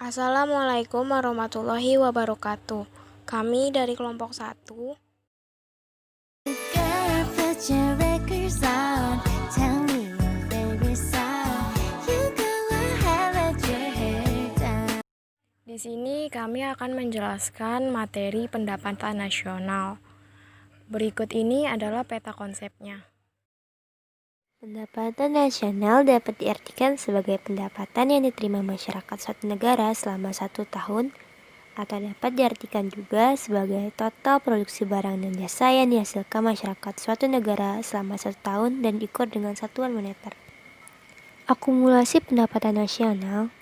Assalamualaikum warahmatullahi wabarakatuh. Kami dari kelompok 1. Di sini kami akan menjelaskan materi pendapatan nasional. Berikut ini adalah peta konsepnya. Pendapatan nasional dapat diartikan sebagai pendapatan yang diterima masyarakat suatu negara selama 1 tahun, atau dapat diartikan juga sebagai total produksi barang dan jasa yang dihasilkan masyarakat suatu negara selama 1 tahun dan diukur dengan satuan moneter. Akumulasi pendapatan nasional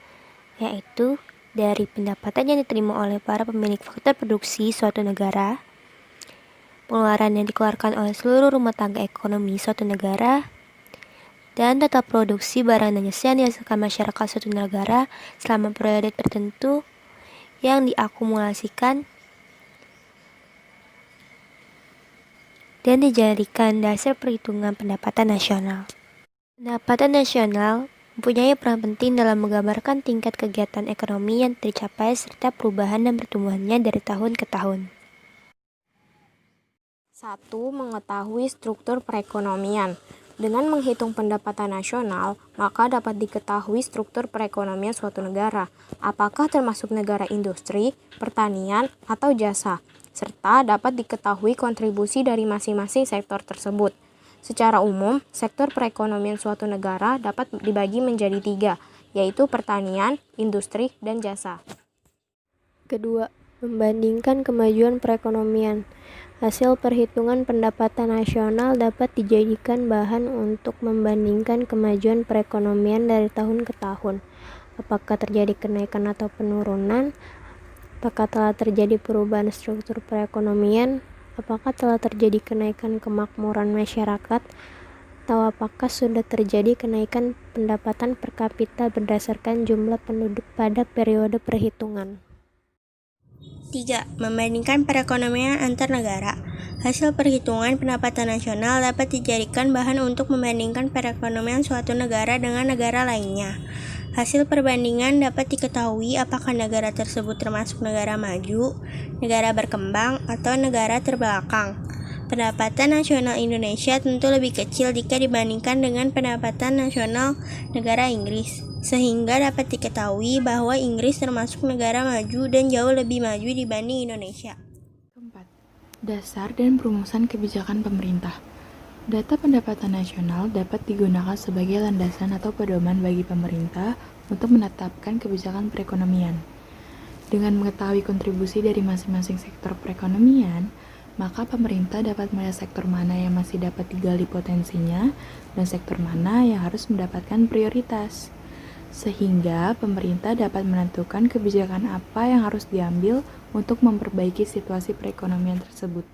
yaitu dari pendapatan yang diterima oleh para pemilik faktor produksi suatu negara, pengeluaran yang dikeluarkan oleh seluruh rumah tangga ekonomi suatu negara, dan total produksi barang dan jasa yang dihasilkan masyarakat suatu negara selama periode tertentu yang diakumulasikan dan dijadikan dasar perhitungan pendapatan nasional. Pendapatan nasional mempunyai peran penting dalam menggambarkan tingkat kegiatan ekonomi yang tercapai serta perubahan dan pertumbuhannya dari tahun ke tahun. 1. Mengetahui struktur perekonomian. Dengan menghitung pendapatan nasional, maka dapat diketahui struktur perekonomian suatu negara, apakah termasuk negara industri, pertanian, atau jasa, serta dapat diketahui kontribusi dari masing-masing sektor tersebut. Secara umum, sektor perekonomian suatu negara dapat dibagi menjadi 3, yaitu pertanian, industri, dan jasa. Kedua, membandingkan kemajuan perekonomian. Hasil perhitungan pendapatan nasional dapat dijadikan bahan untuk membandingkan kemajuan perekonomian dari tahun ke tahun. Apakah terjadi kenaikan atau penurunan? Apakah telah terjadi perubahan struktur perekonomian? Apakah telah terjadi kenaikan kemakmuran masyarakat? Atau apakah sudah terjadi kenaikan pendapatan per kapita berdasarkan jumlah penduduk pada periode perhitungan? 3. Membandingkan perekonomian antar negara. Hasil perhitungan pendapatan nasional dapat dijadikan bahan untuk membandingkan perekonomian suatu negara dengan negara lainnya. Hasil perbandingan dapat diketahui apakah negara tersebut termasuk negara maju, negara berkembang, atau negara terbelakang. Pendapatan nasional Indonesia tentu lebih kecil jika dibandingkan dengan pendapatan nasional negara Inggris, sehingga dapat diketahui bahwa Inggris termasuk negara maju dan jauh lebih maju dibanding Indonesia. 4. Dasar dan perumusan kebijakan pemerintah. Data pendapatan nasional dapat digunakan sebagai landasan atau pedoman bagi pemerintah untuk menetapkan kebijakan perekonomian. Dengan mengetahui kontribusi dari masing-masing sektor perekonomian, maka pemerintah dapat melihat sektor mana yang masih dapat digali potensinya dan sektor mana yang harus mendapatkan prioritas. Sehingga pemerintah dapat menentukan kebijakan apa yang harus diambil untuk memperbaiki situasi perekonomian tersebut.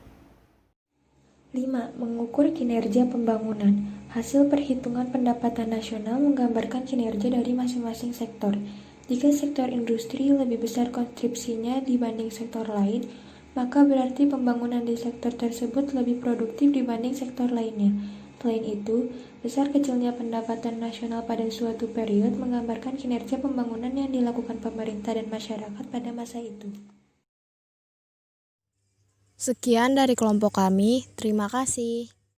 5. Mengukur kinerja pembangunan. Hasil perhitungan pendapatan nasional menggambarkan kinerja dari masing-masing sektor. Jika sektor industri lebih besar kontribusinya dibanding sektor lain, maka berarti pembangunan di sektor tersebut lebih produktif dibanding sektor lainnya. Selain itu, besar kecilnya pendapatan nasional pada suatu periode menggambarkan kinerja pembangunan yang dilakukan pemerintah dan masyarakat pada masa itu. Sekian dari kelompok kami, terima kasih.